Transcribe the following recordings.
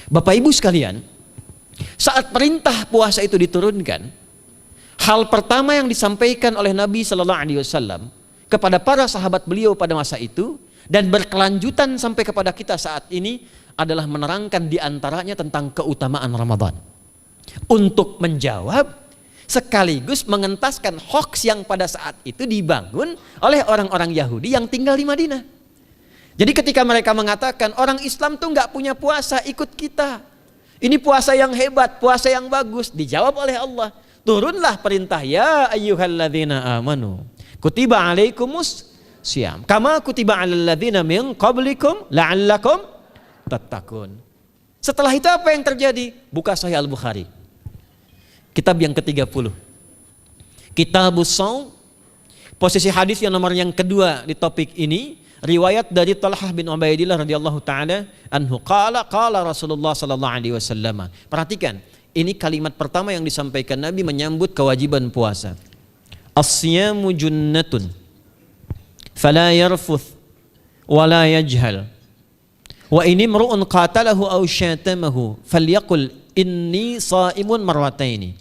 Bapak Ibu sekalian, saat perintah puasa itu diturunkan, hal pertama yang disampaikan oleh Nabi Sallallahu Alaihi Wasallam kepada para sahabat beliau pada masa itu dan berkelanjutan sampai kepada kita saat ini adalah menerangkan diantaranya tentang keutamaan Ramadan. Untuk menjawab sekaligus mengentaskan hoaks yang pada saat itu dibangun oleh orang-orang Yahudi yang tinggal di Madinah. Jadi ketika mereka mengatakan orang Islam tuh nggak punya puasa, ikut kita. Ini puasa yang hebat, puasa yang bagus. Dijawab oleh Allah, turunlah perintah, ya ayyuhalladzina amanu kutiba alaikumus syiyam kama kutiba alal ladzina min qablikum la'allakum tattaqun. Setelah itu apa yang terjadi? Buka Sahih Al-Bukhari, kitab yang ke-30, Kitabus Shaum, posisi hadis yang nomor yang kedua di topik ini, riwayat dari Talhah bin Ubaidillah radhiyallahu taala anhu qala Rasulullah sallallahu alaihi wasallam. Perhatikan, ini kalimat pertama yang disampaikan Nabi menyambut kewajiban puasa. As-siyamu junnatun fala yarfuth wala yajhal wa in imru'un qatalahu aw syatamahu falyaqul inni sha'imun marwataini.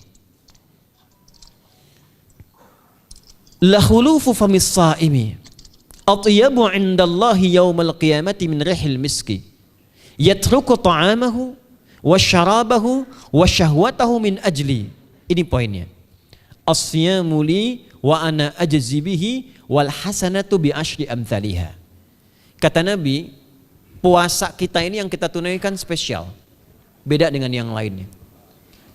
La khulufu famis sha'imi atyabu 'indallahi yaumal qiyamati min rihil miski yatruku ta'amahu wa syarabahu wa syahwatahu min ajli. Ini poinnya. As-siyamu li wa ana ajzi bihi wal hasanatu bi asyri amthaliha. Kata Nabi, puasa kita ini yang kita tunaikan spesial, beda dengan yang lainnya.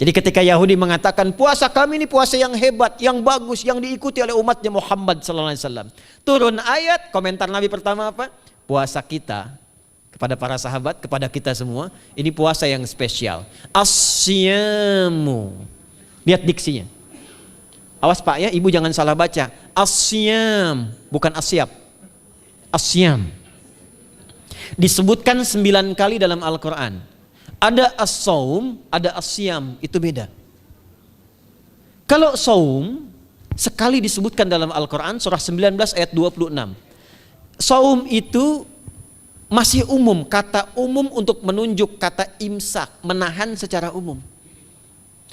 Jadi ketika Yahudi mengatakan puasa kami ini puasa yang hebat, yang bagus, yang diikuti oleh umatnya Muhammad sallallahu alaihi wasallam, turun ayat, komentar Nabi pertama apa? Puasa kita kepada para sahabat, kepada kita semua, ini puasa yang spesial. As-siyamu. Lihat diksinya. Awas Pak ya, Ibu jangan salah baca. As-siyam, bukan asyab. As-siyam. Disebutkan 9 kali dalam Al-Quran. Ada as-saum, ada as-siyam, itu beda. Kalau saum, sekali disebutkan dalam Al-Quran, surah 19 ayat 26. Saum itu masih umum, kata umum untuk menunjuk kata imsak, menahan secara umum.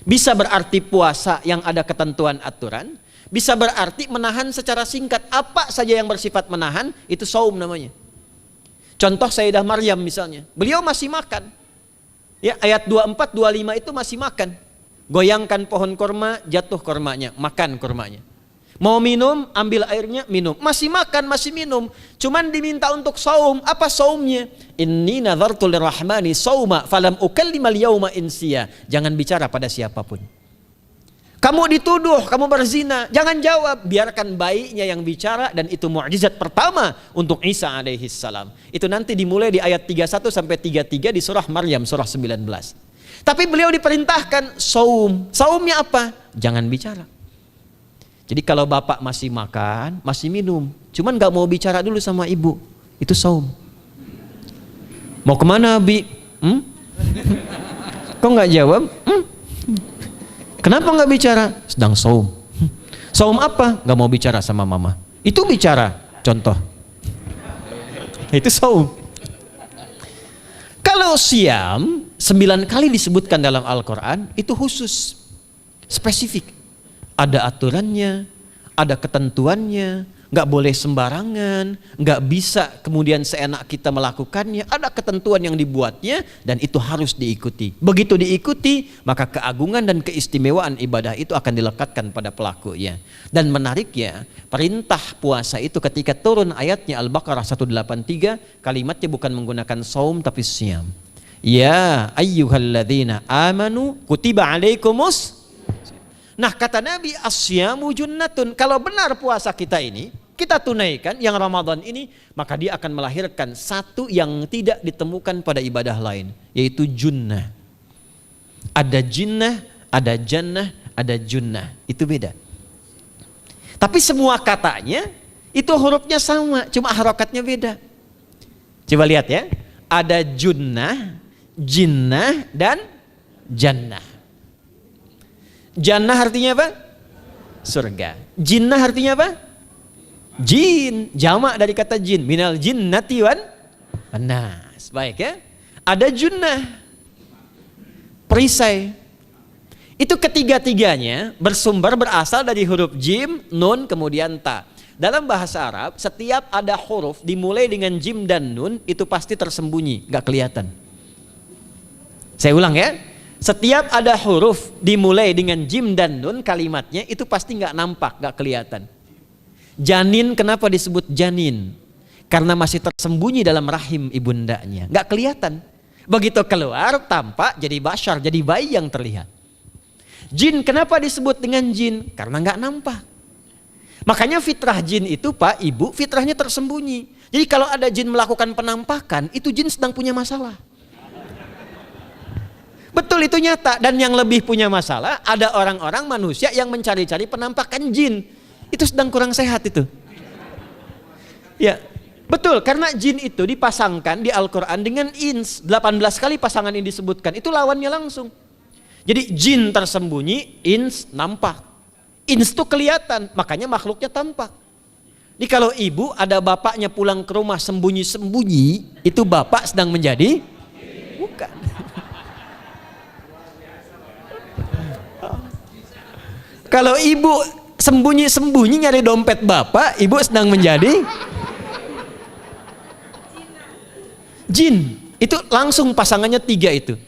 Bisa berarti puasa yang ada ketentuan aturan, bisa berarti menahan secara singkat. Apa saja yang bersifat menahan, itu saum namanya. Contoh Sayyidah Maryam misalnya, beliau masih makan. Ya, ayat 24, 25 itu masih makan. Goyangkan pohon korma, jatuh kormanya, makan kormanya. Mau minum, ambil airnya, minum. Masih makan, masih minum. Cuman diminta untuk saum. Apa saumnya? Inni nadhartu lirrahmani sauma falam ukallimal yauma insiya. Jangan bicara pada siapapun. Kamu dituduh, kamu berzina. Jangan jawab. Biarkan bayinya yang bicara, dan itu mukjizat pertama untuk Isa alaihi salam. Itu nanti dimulai di ayat 31 sampai 33 di surah Maryam, surah 19. Tapi beliau diperintahkan saum. Saumnya apa? Jangan bicara. Jadi kalau bapak masih makan, masih minum, cuman gak mau bicara dulu sama ibu, itu saum. Mau kemana Bi? Kok gak jawab? Kenapa gak bicara? Sedang saum. Saum apa? Gak mau bicara sama mama. Itu bicara, contoh. Itu saum. Kalau siam, 9 kali disebutkan dalam Al-Quran, itu khusus, spesifik. Ada aturannya, ada ketentuannya, nggak boleh sembarangan, nggak bisa kemudian seenak kita melakukannya. Ada ketentuan yang dibuatnya dan itu harus diikuti. Begitu diikuti, maka keagungan dan keistimewaan ibadah itu akan dilekatkan pada pelakunya. Dan menariknya, perintah puasa itu ketika turun ayatnya Al-Baqarah 183, kalimatnya bukan menggunakan saum tapi siyam. Ya ayyuhalladzina amanu kutiba alaikumus. Nah kata Nabi, asyamu junnatun. Kalau benar puasa kita ini, kita tunaikan yang Ramadan ini, maka dia akan melahirkan satu yang tidak ditemukan pada ibadah lain, yaitu junnah. Ada jinnah, ada jannah, ada junnah. Itu beda. Tapi semua katanya, itu hurufnya sama, cuma harokatnya beda. Coba lihat ya, ada junnah, jinnah, dan jannah. Jannah artinya apa? Surga. Jinnah artinya apa? Jin. Jamak dari kata jin. Minal jinnati wan nas. Baik ya. Ada junnah. perisai. Itu ketiga-tiganya berasal dari huruf jim, nun, kemudian ta. Dalam bahasa Arab, setiap ada huruf dimulai dengan jim dan nun itu pasti tersembunyi, gak kelihatan. Saya ulang ya, setiap ada huruf dimulai dengan jim dan nun kalimatnya itu pasti gak nampak, gak kelihatan. Janin kenapa disebut janin? Karena masih tersembunyi dalam rahim ibundanya, gak kelihatan. Begitu keluar tampak jadi bashar, jadi bayi yang terlihat. Jin kenapa disebut dengan jin? Karena nggak nampak. Makanya fitrah jin itu Pak, Ibu, fitrahnya tersembunyi. Jadi kalau ada jin melakukan penampakan, itu jin sedang punya masalah. Betul, itu nyata. Dan yang lebih punya masalah, ada orang-orang manusia yang mencari-cari penampakan jin. Itu sedang kurang sehat itu. Ya, betul, karena jin itu dipasangkan di Al-Quran dengan ins. 18 kali pasangan ini disebutkan, itu lawannya langsung. Jadi jin tersembunyi, ins nampak. Ins itu kelihatan, makanya makhluknya tampak. Jadi kalau ibu ada bapaknya pulang ke rumah sembunyi-sembunyi, itu bapak sedang menjadi? Bukan. Kalau ibu sembunyi-sembunyi nyari dompet bapak, ibu sedang menjadi? Jin. Itu langsung pasangannya 3 itu.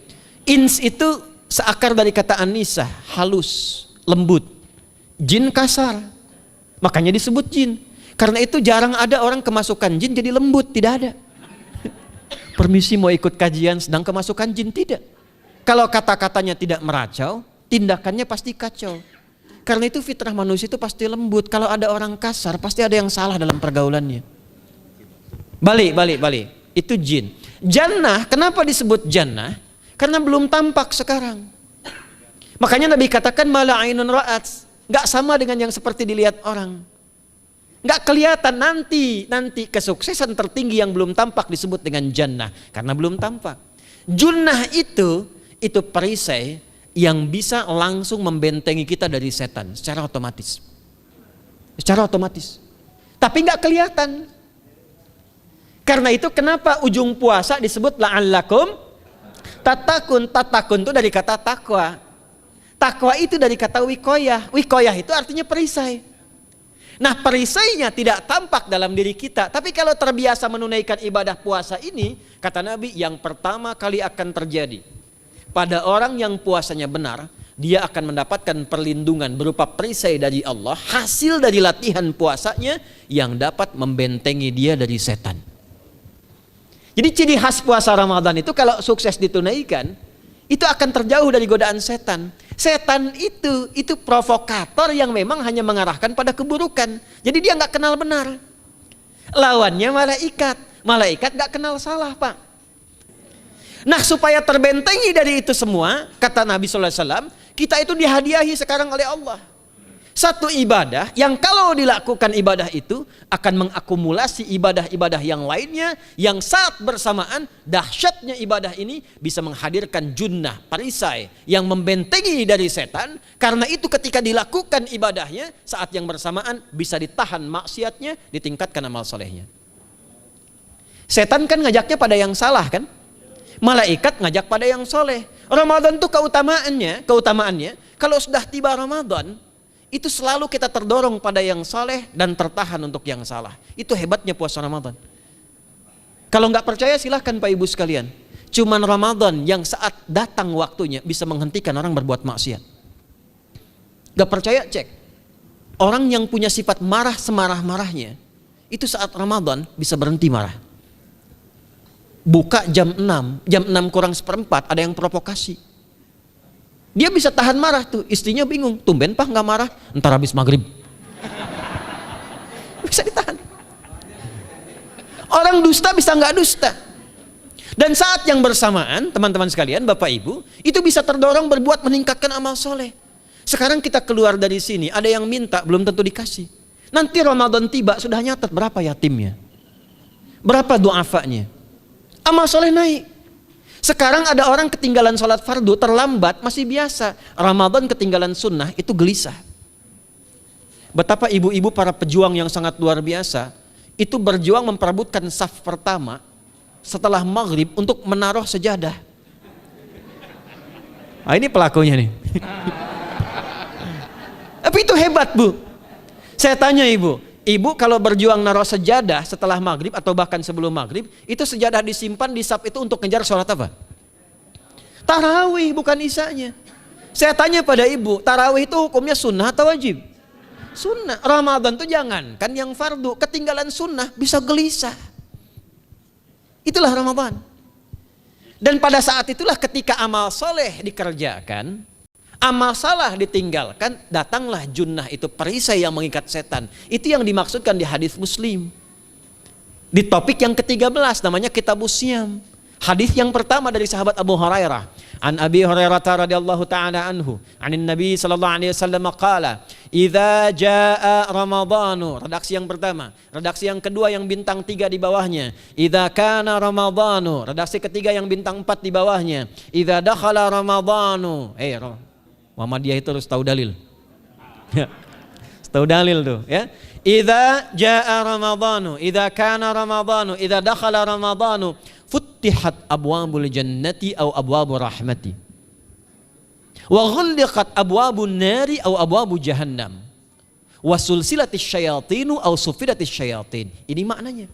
Ins itu seakar dari kata anisah, halus, lembut. Jin kasar, makanya disebut jin. Karena itu jarang ada orang kemasukan jin jadi lembut, tidak ada. Permisi mau ikut kajian sedang kemasukan jin, tidak. Kalau kata-katanya tidak meracau, tindakannya pasti kacau. Karena itu fitrah manusia itu pasti lembut. Kalau ada orang kasar pasti ada yang salah dalam pergaulannya. Balik. Itu jin. Jannah, kenapa disebut jannah? Karena belum tampak sekarang. Makanya Nabi katakan mala ainun ra'at, nggak sama dengan yang seperti dilihat orang. Nggak kelihatan, nanti kesuksesan tertinggi yang belum tampak disebut dengan jannah karena belum tampak. Junnah itu perisai yang bisa langsung membentengi kita dari setan secara otomatis. Tapi nggak kelihatan. Karena itu kenapa ujung puasa disebut la'allakum tatakun itu dari kata takwa. Takwa itu dari kata wikoyah. Wikoyah itu artinya perisai. Nah, perisainya tidak tampak dalam diri kita. Tapi kalau terbiasa menunaikan ibadah puasa ini, kata Nabi, yang pertama kali akan terjadi pada orang yang puasanya benar, dia akan mendapatkan perlindungan berupa perisai dari Allah, hasil dari latihan puasanya yang dapat membentengi dia dari setan. Jadi ciri khas puasa Ramadan itu kalau sukses ditunaikan, itu akan terjauh dari godaan setan. Setan itu provokator yang memang hanya mengarahkan pada keburukan. Jadi dia nggak kenal benar. Lawannya malaikat. Malaikat nggak kenal salah, Pak. Nah, supaya terbentengi dari itu semua, kata Nabi SAW, kita itu dihadiahi sekarang oleh Allah. Satu ibadah yang kalau dilakukan ibadah itu akan mengakumulasi ibadah-ibadah yang lainnya, yang saat bersamaan dahsyatnya ibadah ini bisa menghadirkan junnah, perisai yang membentengi dari setan. Karena itu ketika dilakukan ibadahnya, saat yang bersamaan bisa ditahan maksiatnya, ditingkatkan amal solehnya. Setan kan ngajaknya pada yang salah kan? Malaikat ngajak pada yang soleh. Ramadan itu keutamaannya kalau sudah tiba Ramadan, itu selalu kita terdorong pada yang saleh dan tertahan untuk yang salah. Itu hebatnya puasa Ramadan. Kalau nggak percaya silahkan Pak Ibu sekalian. Cuman Ramadan yang saat datang waktunya bisa menghentikan orang berbuat maksiat. Gak percaya cek. Orang yang punya sifat marah semarah-marahnya, itu saat Ramadan bisa berhenti marah. Buka jam 6 kurang seperempat ada yang provokasi. Dia bisa tahan marah tuh, istrinya bingung, tumben Pak nggak marah, entar habis maghrib. Bisa ditahan. Orang dusta bisa nggak dusta. Dan saat yang bersamaan, teman-teman sekalian, Bapak Ibu, itu bisa terdorong berbuat meningkatkan amal soleh. Sekarang kita keluar dari sini, ada yang minta, belum tentu dikasih. Nanti Ramadan tiba, sudah nyatet berapa yatimnya, berapa du'afanya. Amal soleh naik. Sekarang ada orang ketinggalan sholat fardu terlambat masih biasa. Ramadan ketinggalan sunnah itu gelisah. Betapa ibu-ibu para pejuang yang sangat luar biasa itu berjuang memperebutkan saf pertama setelah maghrib untuk menaruh sejadah. Ah, ini pelakunya nih. Tapi itu hebat, Bu. Saya tanya ibu kalau berjuang naruh sejadah setelah maghrib atau bahkan sebelum maghrib, itu sejadah disimpan di saf itu untuk ngejar sholat apa? Tarawih, bukan isanya. Saya tanya pada ibu, tarawih itu hukumnya sunnah atau wajib? Sunnah. Ramadan tuh jangan, kan yang fardu, ketinggalan sunnah bisa gelisah. Itulah Ramadan. Dan pada saat itulah ketika amal soleh dikerjakan, amal salah ditinggalkan, datanglah junnah, itu perisai yang mengikat setan. Itu yang dimaksudkan di hadis Muslim. Di topik yang ke-13 namanya Kitabus Syam. Hadis yang pertama dari sahabat Abu Hurairah. An Abi Hurairah radhiyallahu ta'ala anhu, anin Nabi sallallahu alaihi wasallam qala, "Idza jaa Ramadhanu." Redaksi yang pertama. Redaksi yang kedua yang bintang 3 di bawahnya. "Idza kana Ramadhanu." Redaksi ketiga yang bintang 4 di bawahnya. "Idza dakhala Ramadhanu." Muhammadiyah itu harus tahu dalil. Tahu dalil tuh, ya. Idza jaa Ramadhanu, idza kana Ramadhanu, idza dakhala Ramadhanu, futtihat abwabul jannati aw abwabur rahmati. Wa ghulliqat abwabun nari aw abwabu jahannam. Wa sulsilatis syayatinu aw sufidatis syayatin. Ini maknanya.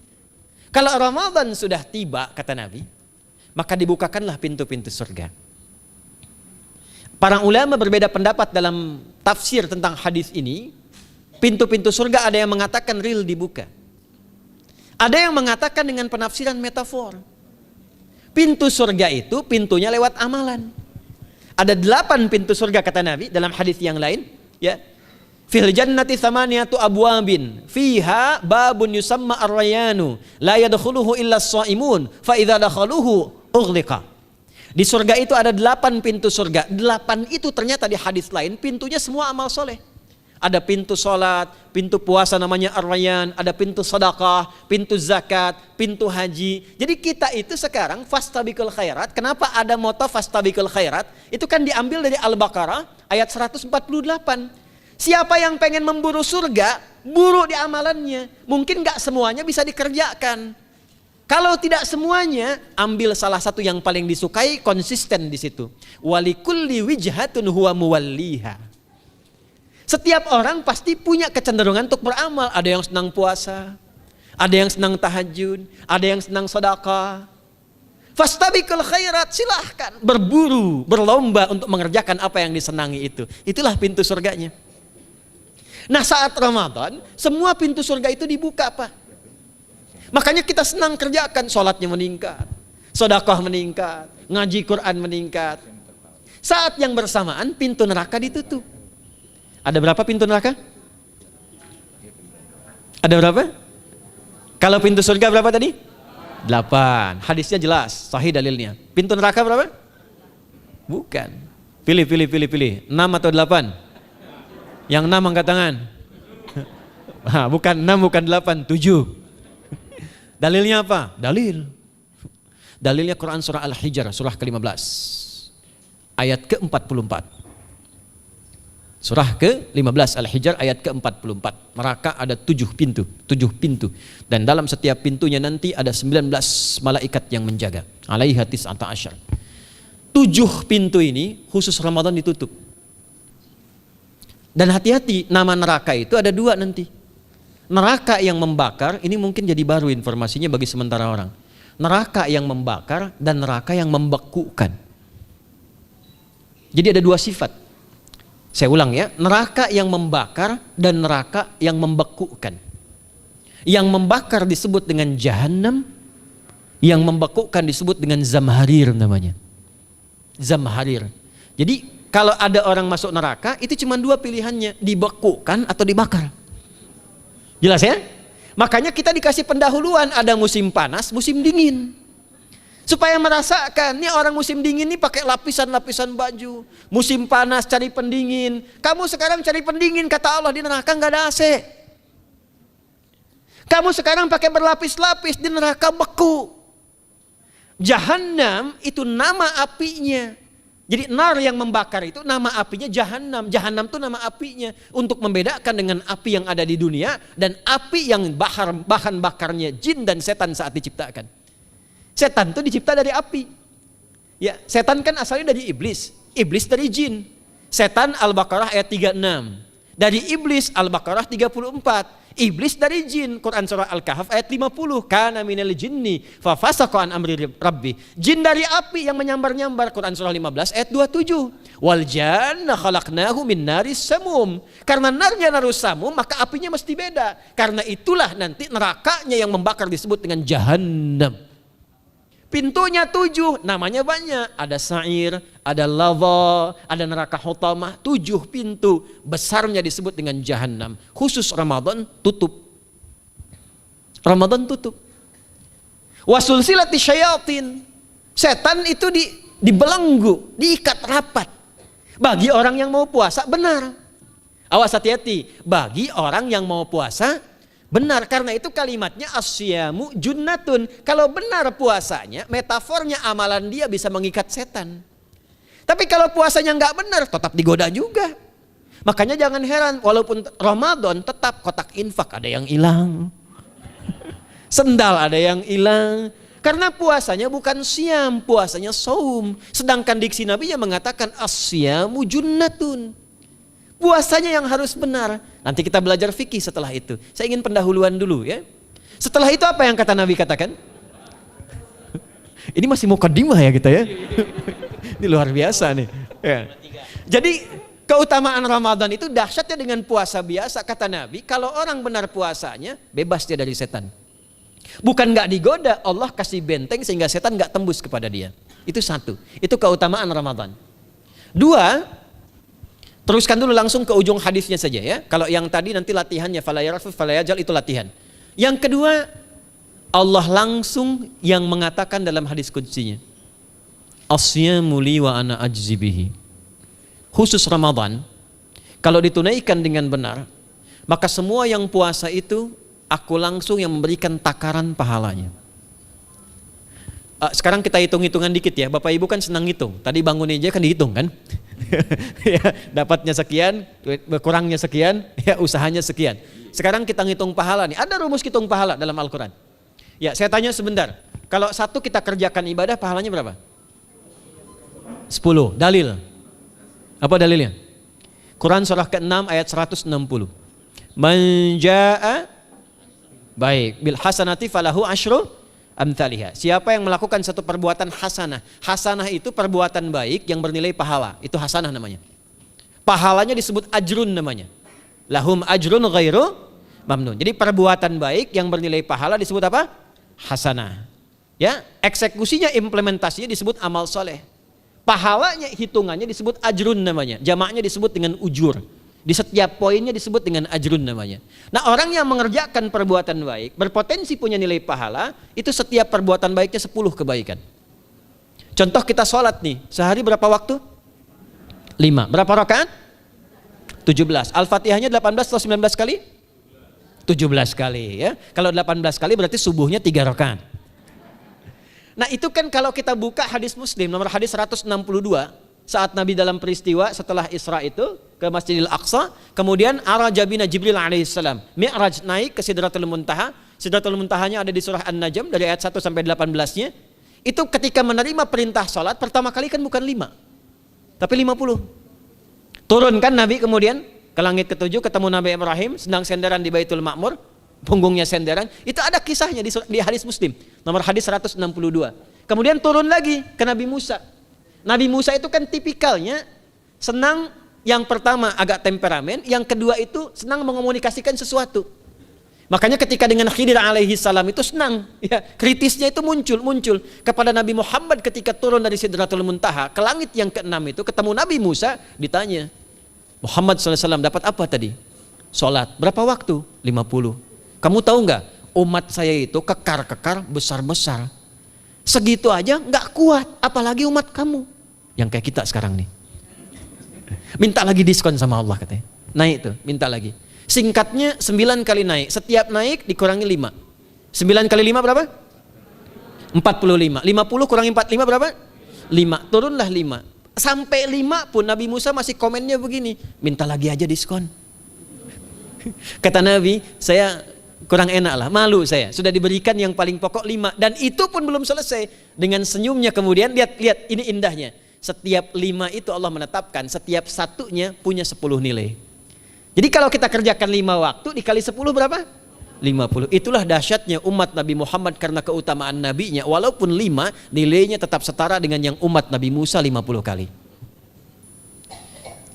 Kalau Ramadan sudah tiba, kata Nabi, maka dibukakanlah pintu-pintu surga. Para ulama berbeda pendapat dalam tafsir tentang hadis ini. Pintu-pintu surga ada yang mengatakan real dibuka. Ada yang mengatakan dengan penafsiran metafor. Pintu surga itu pintunya lewat amalan. Ada 8 pintu surga kata Nabi dalam hadis yang lain, ya. Fil jannati thamaniyatu abwabin fiha babun yusamma ar-rayanu la yadkhuluhu illa as-shaimun fa idza dakhaluhu ughliqa. Di surga itu ada 8 pintu surga. 8 itu ternyata di hadis lain pintunya semua amal soleh. Ada pintu sholat, pintu puasa namanya ar-rayyan, ada pintu sedekah, pintu zakat, pintu haji. Jadi kita itu sekarang fastabiqul khairat. Kenapa ada moto fastabiqul khairat? Itu kan diambil dari Al-Baqarah ayat 148. Siapa yang pengen memburu surga, buru di amalannya. Mungkin gak semuanya bisa dikerjakan. Kalau tidak semuanya, ambil salah satu yang paling disukai, konsisten di situ. Walikulli wijhatun huwa muwalliha. Setiap orang pasti punya kecenderungan untuk beramal. Ada yang senang puasa, ada yang senang tahajud, ada yang senang sedekah. Fastabiqul khairat, silahkan berburu, berlomba untuk mengerjakan apa yang disenangi itu. Itulah pintu surganya. Nah, saat Ramadan, semua pintu surga itu dibuka, Pak. Makanya kita senang kerjakan, sholatnya meningkat, sedekah meningkat, ngaji Quran meningkat. Saat yang bersamaan pintu neraka ditutup. Ada berapa pintu neraka? Ada berapa? Kalau pintu surga berapa tadi? 8. Hadisnya jelas, sahih dalilnya. Pintu neraka berapa? Bukan. Pilih. 6 atau 8? Yang 6 angkat tangan. Bukan 6, bukan 8, 7. Dalilnya apa? Dalilnya Quran surah Al-Hijr, surah ke-15. Ayat ke-44. Surah ke-15 Al-Hijr ayat ke-44. Neraka ada 7 pintu. Dan dalam setiap pintunya nanti ada 19 malaikat yang menjaga. Alaiha tis'ata asyar. 7 pintu ini khusus Ramadan ditutup. Dan hati-hati, nama neraka itu ada 2 nanti. Neraka yang membakar, ini mungkin jadi baru informasinya bagi sementara orang. Neraka yang membakar dan neraka yang membekukan. Jadi ada 2 sifat. Saya ulang ya, neraka yang membakar dan neraka yang membekukan. Yang membakar disebut dengan Jahannam, yang membekukan disebut dengan Zamharir namanya. Zamharir. Jadi kalau ada orang masuk neraka, itu cuma 2 pilihannya, dibekukan atau dibakar. Jelas ya? Makanya kita dikasih pendahuluan, ada musim panas, musim dingin. Supaya merasakan, nih orang musim dingin nih pakai lapisan-lapisan baju. Musim panas cari pendingin. Kamu sekarang cari pendingin, kata Allah, di neraka nggak ada AC. Kamu sekarang pakai berlapis-lapis, di neraka beku. Jahannam itu nama apinya. Jadi nar yang membakar itu nama apinya Jahannam. Jahannam itu nama apinya. Untuk membedakan dengan api yang ada di dunia dan api yang bahan bakarnya jin dan setan saat diciptakan. Setan itu dicipta dari api. Ya, setan kan asalnya dari iblis. iblis dari jin. Setan Al-Baqarah ayat 36. Dari iblis Al-Baqarah 34. Iblis dari jin, Quran surah Al-Kahf ayat 50. Kana minal jinni fa fasaqa an amri rabbi. Jin dari api yang menyambar-nyambar, Quran surah 15 ayat 27. Wal janna khalaqnahu min naris samum. Karena narnya narus samum, maka apinya mesti beda. Karena itulah nanti nerakanya yang membakar disebut dengan Jahannam. Pintunya 7, namanya banyak. Ada sa'ir, ada lava, ada neraka hutamah. 7 pintu besarnya disebut dengan Jahannam. Khusus Ramadan tutup. Ramadan tutup. Wasulsilati syayatin. Setan itu dibelenggu, diikat rapat. Bagi orang yang mau puasa benar. Awas hati-hati. Bagi orang yang mau puasa benar, karena itu kalimatnya asyamu junnatun. Kalau benar puasanya, metafornya amalan dia bisa mengikat setan. Tapi kalau puasanya nggak benar, tetap digoda juga. Makanya jangan heran, walaupun Ramadan tetap kotak infak ada yang hilang. Sendal ada yang hilang. Karena puasanya bukan siam, puasanya saum. Sedangkan diksi Nabi yang mengatakan asyamu junnatun. Puasanya yang harus benar. Nanti kita belajar fikih setelah itu. Saya ingin pendahuluan dulu ya. Setelah itu apa yang kata Nabi katakan? Ini masih mukaddimah ya kita ya. Ini luar biasa nih. Ya. Jadi keutamaan Ramadan itu dahsyatnya dengan puasa biasa. Kata Nabi, kalau orang benar puasanya, bebas dia dari setan. Bukan gak digoda, Allah kasih benteng sehingga setan gak tembus kepada dia. Itu satu. Itu keutamaan Ramadan. 2, teruskan dulu langsung ke ujung hadisnya saja ya. Kalau yang tadi nanti latihannya fala yarfuf fala yajal, itu latihan. Yang kedua, Allah langsung yang mengatakan dalam hadis qudsinya, asyamu li wa ana ajzi bihi. Khusus Ramadan, kalau ditunaikan dengan benar, maka semua yang puasa itu aku langsung yang memberikan takaran pahalanya. Sekarang kita hitung-hitungan dikit ya. Bapak Ibu kan senang hitung. Tadi bangun aja kan dihitung kan. Ya, dapatnya sekian, kurangnya sekian, ya usahanya sekian. Sekarang kita ngitung pahala nih. Ada rumus hitung pahala dalam Al-Quran. Ya, saya tanya sebentar. Kalau satu kita kerjakan ibadah, pahalanya berapa? 10. Dalil. Apa dalilnya? Quran surah ke-6 ayat 160. Man jaa baik bil hasanati falahu asyru amthaliha. Siapa yang melakukan satu perbuatan hasanah. Hasanah itu perbuatan baik yang bernilai pahala. Itu hasanah namanya. Pahalanya disebut ajrun namanya. Lahum ajrun ghairu mamnun. Jadi perbuatan baik yang bernilai pahala disebut apa? Hasanah. Ya, eksekusinya, implementasinya disebut amal soleh. Pahalanya, hitungannya disebut ajrun namanya. Jamaknya disebut dengan ujur. Di setiap poinnya disebut dengan ajrun namanya. Nah, orang yang mengerjakan perbuatan baik berpotensi punya nilai pahala, itu setiap perbuatan baiknya 10 kebaikan. Contoh kita sholat nih, sehari berapa waktu? 5. Berapa rakaat? 17. Al-Fatihahnya 18 atau 19 kali? 17 kali ya. Kalau 18 kali berarti subuhnya 3 rakaat. Nah, itu kan kalau kita buka hadis Muslim nomor hadis 162, saat Nabi dalam peristiwa setelah Isra itu ke Masjidil Aqsa, kemudian araja bina Jibril alaihissalam, Mi'raj naik ke Sidratul Muntaha. Sidratul Muntahanya ada di surah An-Najm dari ayat 1 sampai 18-nya. Itu ketika menerima perintah salat pertama kali kan bukan 5, tapi 50. Turun kan Nabi kemudian ke langit ke-7, ketemu Nabi Ibrahim sedang senderan di Baitul Ma'mur, punggungnya senderan. Itu ada kisahnya di hadis Muslim nomor hadis 162. Kemudian turun lagi ke Nabi Musa. Nabi Musa itu kan tipikalnya senang, yang pertama agak temperamen, yang kedua itu senang mengomunikasikan sesuatu. Makanya ketika dengan Khidir alaihi salam itu senang, ya, kritisnya itu muncul kepada Nabi Muhammad ketika turun dari Sidratul Muntaha ke langit yang ke-6 itu ketemu Nabi Musa, ditanya, Muhammad SAW dapat apa tadi? Sholat. Berapa waktu? 50. Kamu tahu nggak? Umat saya itu kekar-kekar besar-besar. Segitu aja nggak kuat, apalagi umat kamu yang kayak kita sekarang nih. Minta lagi diskon sama Allah katanya. Naik tuh, minta lagi. Singkatnya 9 kali naik. Setiap naik dikurangi 5. 9 kali 5 berapa? 45. 50 kurangi 45 berapa? 5. Turunlah 5. Sampai 5 pun Nabi Musa masih komennya begini. Minta lagi aja diskon. Kata Nabi, saya kurang enak lah, malu saya. Sudah diberikan yang paling pokok 5. Dan itu pun belum selesai. Dengan senyumnya kemudian, lihat ini indahnya. Setiap 5 itu Allah menetapkan, setiap satunya punya 10 nilai. Jadi kalau kita kerjakan 5 waktu dikali 10 berapa? 50. Itulah dahsyatnya umat Nabi Muhammad karena keutamaan nabinya. Walaupun 5, nilainya tetap setara dengan yang umat Nabi Musa 50 kali.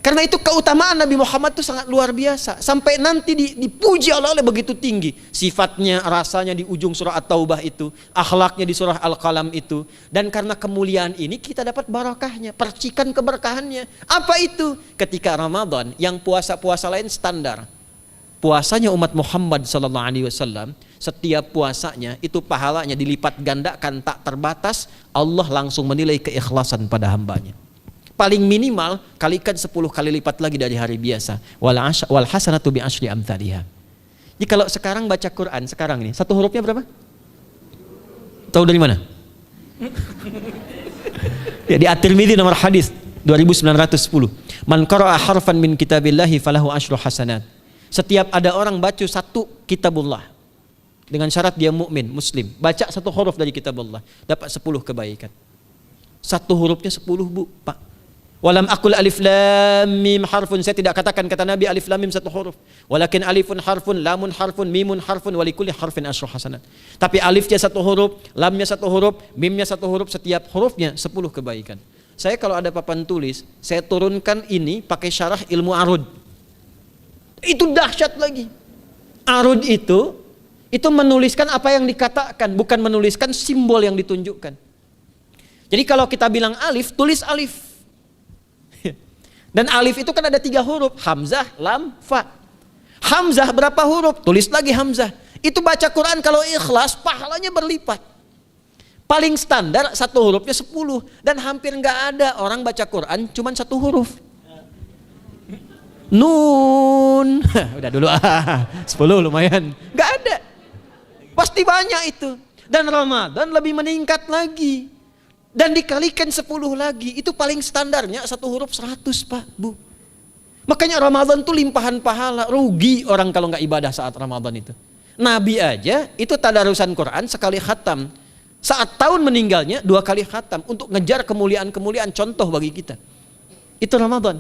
Karena itu keutamaan Nabi Muhammad itu sangat luar biasa. Sampai nanti dipuji Allah oleh begitu tinggi. Sifatnya, rasanya di ujung surah At-Taubah itu. Akhlaknya di surah Al-Qalam itu. Dan karena kemuliaan ini kita dapat barakahnya. Percikan keberkahannya. Apa itu? Ketika Ramadan yang puasa-puasa lain standar. Puasanya umat Muhammad SAW, setiap puasanya itu pahalanya dilipat gandakan tak terbatas. Allah langsung menilai keikhlasan pada hambanya. Paling minimal kalikan 10 kali lipat lagi dari hari biasa. Wal hasanatu bi asyri amthaliha. Jadi kalau sekarang baca Quran sekarang ini, satu hurufnya berapa? Tahu dari mana? Ya, di At-Tirmidzi nomor hadis 2910. Man qara'a harfan min kitabillahi falahu asyru hasanat. Setiap ada orang baca satu kitabullah dengan syarat dia mukmin, muslim, baca satu huruf dari kitabullah, dapat 10 kebaikan. Satu hurufnya 10, Bu, Pak. Walam aqul alif lam mim harfun, saya tidak katakan kata Nabi alif lam mim satu huruf. Walakin alifun harfun, lamun harfun, mimun harfun, walikulli harfin asyru hasanat. Tapi alifnya satu huruf, lamnya satu huruf, mimnya satu huruf, setiap hurufnya 10 kebaikan. Saya kalau ada papan tulis, saya turunkan ini pakai syarah ilmu arud. Itu dahsyat lagi. Arud itu menuliskan apa yang dikatakan, bukan menuliskan simbol yang ditunjukkan. Jadi kalau kita bilang alif, tulis alif. Dan alif itu kan ada 3 huruf, hamzah, lam, fa. Hamzah berapa huruf? Tulis lagi hamzah. Itu baca Quran kalau ikhlas, pahalanya berlipat. Paling standar satu hurufnya 10. Dan hampir nggak ada orang baca Quran cuman 1 huruf. Nun. Udah dulu 10 lumayan. Nggak ada. Pasti banyak itu. Dan Ramadan lebih meningkat lagi. Dan dikalikan 10 lagi, itu paling standarnya 1 huruf 100, Pak, Bu. Makanya Ramadan itu limpahan pahala. Rugi orang kalau nggak ibadah saat Ramadan itu. Nabi aja itu tadarusan Quran sekali khatam. Saat tahun meninggalnya 2 kali khatam untuk ngejar kemuliaan-kemuliaan contoh bagi kita. Itu Ramadan.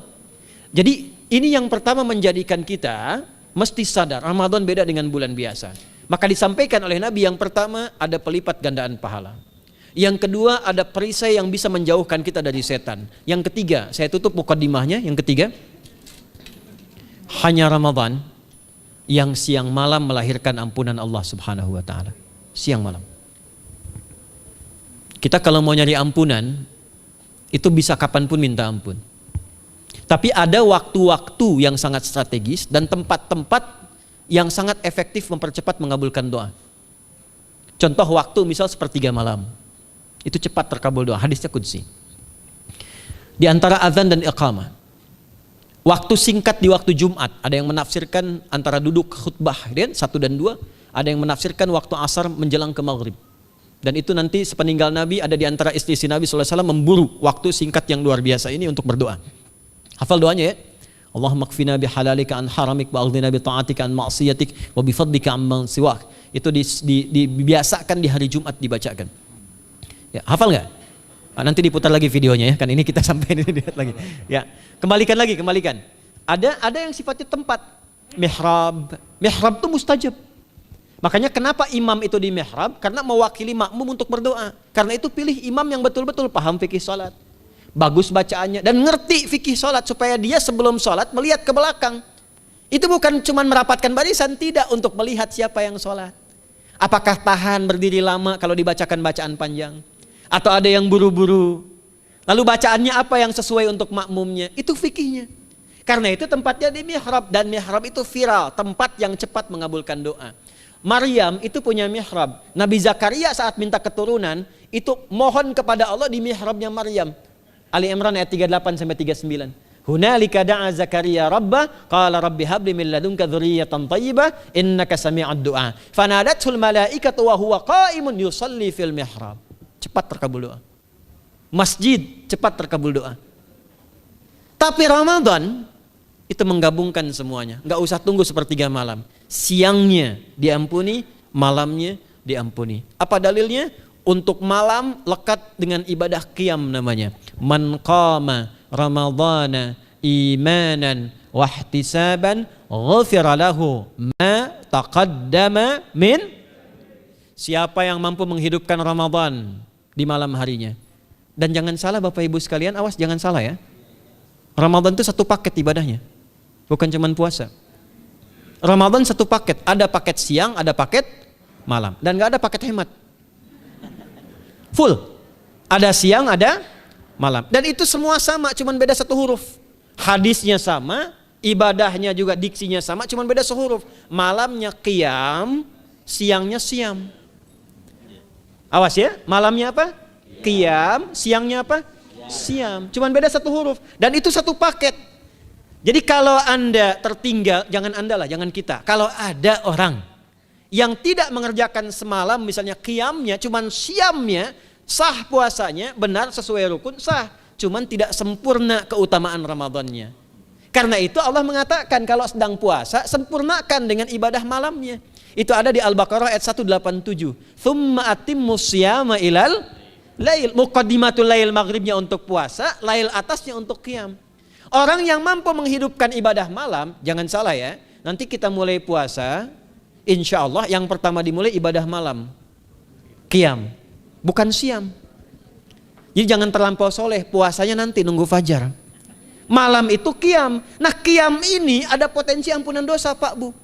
Jadi ini yang pertama menjadikan kita mesti sadar Ramadan beda dengan bulan biasa. Maka disampaikan oleh Nabi yang pertama ada pelipat gandaan pahala. Yang kedua ada perisai yang bisa menjauhkan kita dari setan. Yang ketiga, saya tutup mukadimahnya. Yang ketiga, hanya Ramadan yang siang malam melahirkan ampunan Allah Subhanahu wa taala. Siang malam. Kita kalau mau nyari ampunan itu bisa kapanpun minta ampun. Tapi ada waktu-waktu yang sangat strategis dan tempat-tempat yang sangat efektif mempercepat mengabulkan doa. Contoh waktu misal sepertiga malam. Itu cepat terkabul doa, hadisnya qudsi. Di antara azan dan iqamah. Waktu singkat di waktu Jumat, ada yang menafsirkan antara duduk khutbah, 1 dan 2, ada yang menafsirkan waktu asar menjelang ke maghrib. Dan itu nanti sepeninggal Nabi ada di antara istri Nabi SAW memburu waktu singkat yang luar biasa ini untuk berdoa. Hafal doanya ya. Allahumma kfina bihalalika an haramik wa aghdina bi ta'atika an ma'siyatik wa bi fadlika amman siwak. Itu dibiasakan di hari Jumat dibacakan. Ya, hafal nggak? Nanti diputar lagi videonya ya, kan ini kita sampai ini lihat lagi. Ya, kembalikan. Ada yang sifatnya tempat. Mihrab itu mustajab. Makanya kenapa imam itu di mihrab? Karena mewakili makmum untuk berdoa. Karena itu pilih imam yang betul-betul paham fikih salat, bagus bacaannya dan ngerti fikih salat supaya dia sebelum salat melihat ke belakang. Itu bukan cuma merapatkan barisan, tidak, untuk melihat siapa yang salat. Apakah tahan berdiri lama kalau dibacakan bacaan panjang? Atau ada yang buru-buru? Lalu bacaannya apa yang sesuai untuk makmumnya? Itu fikihnya. Karena itu tempatnya di mihrab, dan mihrab itu viral, tempat yang cepat mengabulkan doa. Maryam itu punya mihrab. Nabi Zakaria saat minta keturunan itu mohon kepada Allah di mihrabnya Maryam. Ali Imran ayat 38 sampai 39. Hunalika da'a Zakaria rabbah qala rabbi habli min ladunka dzurriyyatan thayyibah innaka sami'ud du'a. Fanadatul malaikatu wa huwa qa'imun yusalli fil mihrab. Cepat terkabul doa. Masjid cepat terkabul doa. Tapi Ramadan itu menggabungkan semuanya. Enggak usah tunggu sepertiga malam. Siangnya diampuni, malamnya diampuni. Apa dalilnya? untuk malam lekat dengan ibadah qiyam namanya. Man qama ramadhana imanan wahtisaban ghufira lahu ma taqaddama min. Siapa yang mampu menghidupkan Ramadan di malam harinya. Dan jangan salah Bapak Ibu sekalian, awas jangan salah ya. Ramadan itu satu paket ibadahnya. Bukan cuma puasa. Ramadan satu paket, ada paket siang, ada paket malam. Dan gak ada paket hemat. Full. Ada siang, ada malam. Dan itu semua sama, cuma beda satu huruf. Hadisnya sama, ibadahnya juga diksinya sama, cuma beda sehuruf. Malamnya qiyam, siangnya siam. Awas ya, malamnya apa? Qiyam, siangnya apa? Siam. Cuma beda satu huruf. Dan itu satu paket. Jadi kalau Anda tertinggal, jangan Anda lah, jangan kita. Kalau ada orang yang tidak mengerjakan semalam, misalnya qiyamnya, cuma siamnya, sah puasanya, benar sesuai rukun, sah. Cuman tidak sempurna keutamaan Ramadannya. Karena itu Allah mengatakan kalau sedang puasa, sempurnakan dengan ibadah malamnya. Itu ada di Al-Baqarah ayat 187. Tsumma atimmus siyama ilal lail. Muqaddimatul lail maghribnya untuk puasa, lail atasnya untuk qiyam. Orang yang mampu menghidupkan ibadah malam, jangan salah ya. Nanti kita mulai puasa, insya Allah yang pertama dimulai ibadah malam. Qiyam, bukan siam. Jadi jangan terlampau soleh, puasanya nanti nunggu fajar. Malam itu qiyam. Nah qiyam ini ada potensi ampunan dosa Pak Bu.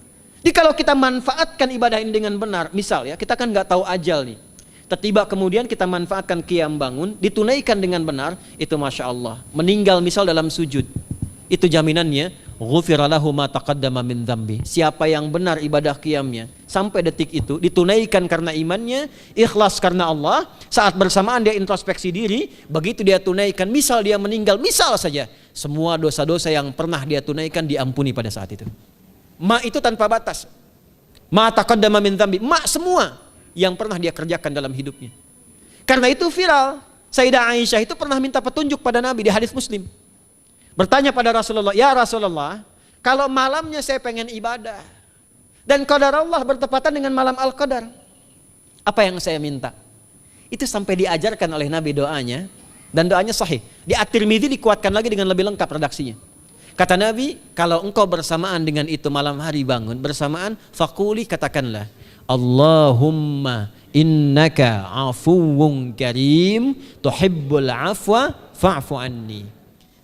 Jadi kalau kita manfaatkan ibadah ini dengan benar, misal ya kita kan nggak tahu ajal nih. Tiba kemudian kita manfaatkan qiyam bangun, ditunaikan dengan benar, itu Masya Allah. Meninggal misal dalam sujud, itu jaminannya, ghufira lahu ma taqaddama min dzambi. Siapa yang benar ibadah qiyamnya, sampai detik itu, ditunaikan karena imannya, ikhlas karena Allah, saat bersamaan dia introspeksi diri, begitu dia tunaikan, misal dia meninggal, misal saja, semua dosa-dosa yang pernah dia tunaikan diampuni pada saat itu. Ma itu tanpa batas. Ma taqaddama min dzambi, ma semua yang pernah dia kerjakan dalam hidupnya. Karena itu viral. Sayyidah Aisyah itu pernah minta petunjuk pada Nabi di hadis Muslim. Bertanya pada Rasulullah, ya Rasulullah, kalau malamnya saya pengen ibadah dan qadar Allah bertepatan dengan malam Al-Qadar, apa yang saya minta? Itu sampai diajarkan oleh Nabi doanya, dan doanya sahih. Di At-Tirmidzi dikuatkan lagi dengan lebih lengkap redaksinya. Kata Nabi, kalau engkau bersamaan dengan itu malam hari bangun, bersamaan, faquli, katakanlah, Allahumma innaka afuwun karim tuhibbul afwa fa'fu anni.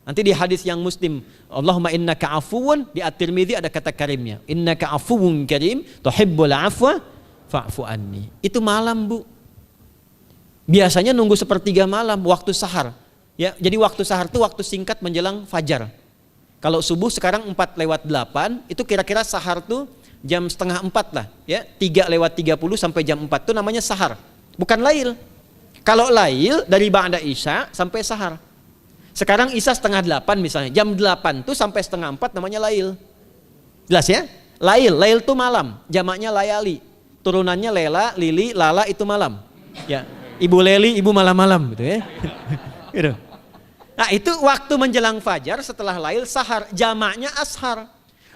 Nanti di hadis yang Muslim, Allahumma innaka afuwun, di At-Tirmidzi ada kata karimnya. Innaka afuwun karim tuhibbul afwa fa'fu anni. Itu malam Bu. Biasanya nunggu sepertiga malam, waktu sahar. Ya, jadi waktu sahar itu waktu singkat menjelang fajar. Kalau subuh sekarang 4:08, itu kira-kira sahar tuh jam setengah 4 lah, ya 3:30 sampai jam 4 itu namanya sahar, bukan lail. Kalau lail dari ba'da isya sampai sahar. Sekarang isya setengah 8 misalnya, jam 8 tuh sampai setengah 4 namanya lail. Jelas ya? Lail tuh malam, jamaknya layali. Turunannya lela, lili, lala itu malam. Ya, ibu leli, ibu malam-malam gitu ya. Gitu. Nah itu waktu menjelang fajar setelah lail sahar, jamaknya ashar.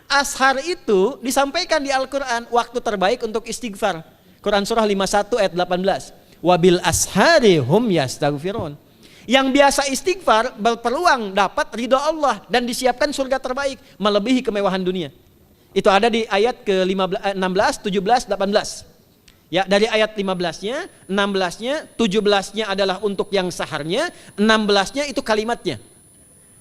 Ashar itu disampaikan di Al-Quran waktu terbaik untuk istighfar. Quran surah 51 ayat 18. Wabil ashari hum yastaghfirun. Yang biasa istighfar berpeluang dapat ridho Allah dan disiapkan surga terbaik melebihi kemewahan dunia. Itu ada di ayat ke-16, 17, 18. Ya, dari ayat 15-nya, 16-nya, 17-nya adalah untuk yang saharnya, 16-nya itu kalimatnya.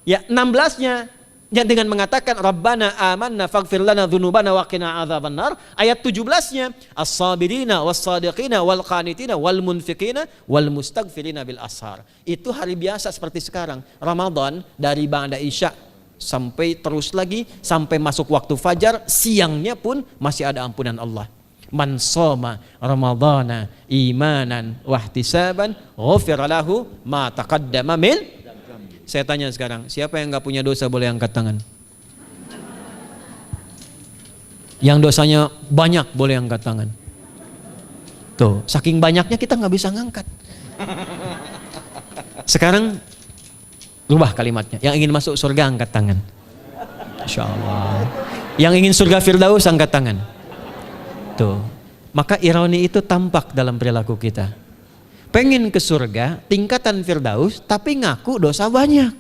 Ya, 16-nya yang dengan mengatakan Rabbana amanna faghfir lana dzunubana wa qina adzabannar. Ayat 17-nya as-sabirina was-sadiqina wal qanitina wal munfiqina wal mustaghfirina bil ashar. Itu hari biasa seperti sekarang. Ramadan dari ba'da isya sampai terus lagi sampai masuk waktu fajar, siangnya pun masih ada ampunan Allah. Man shoma ramadhana imanan wahtisaban ghufira lahu ma taqaddama min. Saya tanya sekarang, siapa yang enggak punya dosa boleh angkat tangan? Yang dosanya banyak boleh angkat tangan. Tuh, saking banyaknya kita nggak bisa ngangkat. Sekarang rubah kalimatnya. Yang ingin masuk surga angkat tangan. Insya Allah. Yang ingin surga Firdaus angkat tangan. Tuh, maka ironi itu tampak dalam perilaku kita. pengen ke surga, tingkatan Firdaus, tapi ngaku dosa banyak.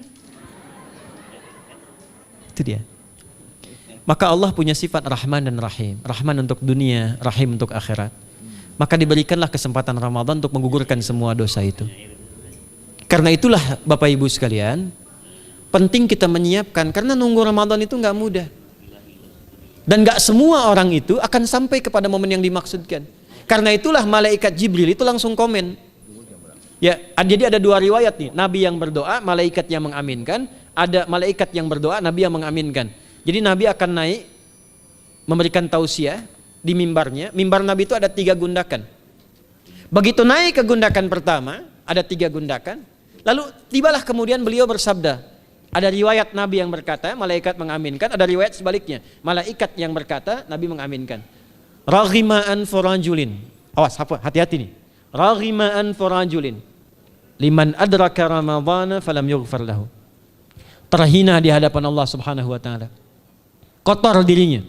Itu dia. Maka Allah punya sifat Rahman dan Rahim. Rahman untuk dunia, Rahim untuk akhirat. Maka diberikanlah kesempatan Ramadan untuk menggugurkan semua dosa itu. Karena itulah Bapak Ibu sekalian, penting kita menyiapkan, karena nunggu Ramadan itu nggak mudah. Dan nggak semua orang itu akan sampai kepada momen yang dimaksudkan. Karena itulah malaikat Jibril itu langsung komen. Ya, jadi ada dua riwayat nih, Nabi yang berdoa, malaikat yang mengaminkan, ada malaikat yang berdoa, Nabi yang mengaminkan. Jadi Nabi akan naik memberikan tausiah di mimbarnya. Mimbar Nabi itu ada 3 gundakan. Begitu naik ke gundakan pertama, ada 3 gundakan. Lalu tibalah kemudian beliau bersabda. Ada riwayat Nabi yang berkata, malaikat mengaminkan. Ada riwayat sebaliknya, malaikat yang berkata, Nabi mengaminkan. Raghima'an forajulin. Awas, hati-hati nih. Raghima'an forajulin. Liman adraka Ramadhana falam yughfar lahu. Terhina di hadapan Allah Subhanahu wa taala. Kotor dirinya.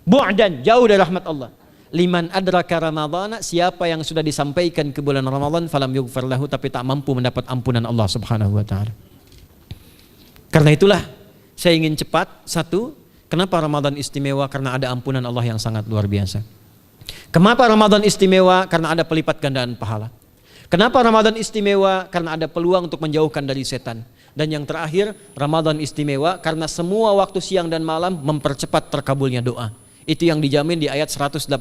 Bu'dan, jauh dari rahmat Allah. Liman adraka Ramadhana, siapa yang sudah disampaikan ke bulan Ramadan falam yughfar lahu, tapi tak mampu mendapat ampunan Allah Subhanahu wa taala. Karena itulah saya ingin cepat. Satu, kenapa Ramadan istimewa? Karena ada ampunan Allah yang sangat luar biasa. Kenapa Ramadan istimewa? Karena ada pelipat gandaan pahala. Kenapa Ramadan istimewa? Karena ada peluang untuk menjauhkan dari setan. Dan yang terakhir, Ramadan istimewa karena semua waktu siang dan malam mempercepat terkabulnya doa. Itu yang dijamin di ayat 186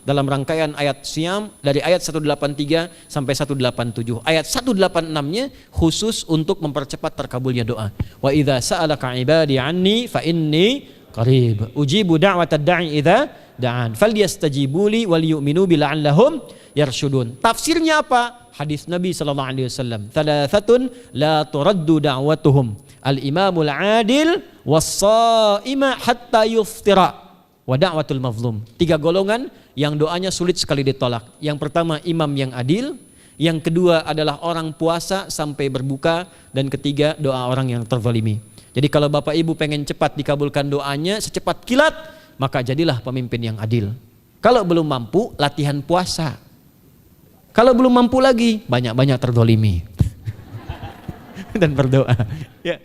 dalam rangkaian ayat Siyam dari ayat 183 sampai 187. Ayat 186-nya khusus untuk mempercepat terkabulnya doa. Wa idza sa'alaka 'ibadi 'anni fa inni qarib. Ujibu da'watad da'i idza da'an. Falyastajibu li wal yu'minu bi la'allahum yarshudun. Tafsirnya apa? Hadis Nabi sallallahu alaihi wasallam, "Thalathatun la turaddu da'watuhum, al-imamul 'adil was-sha'ima hatta yuftira wa da'watul mazlum." 3 golongan yang doanya sulit sekali ditolak. Yang pertama imam yang adil, yang kedua adalah orang puasa sampai berbuka, dan ketiga doa orang yang terzalimi. Jadi kalau Bapak Ibu pengen cepat dikabulkan doanya secepat kilat, maka jadilah pemimpin yang adil. Kalau belum mampu, latihan puasa. Kalau belum mampu lagi, banyak-banyak terzalimi dan berdoa. Ya.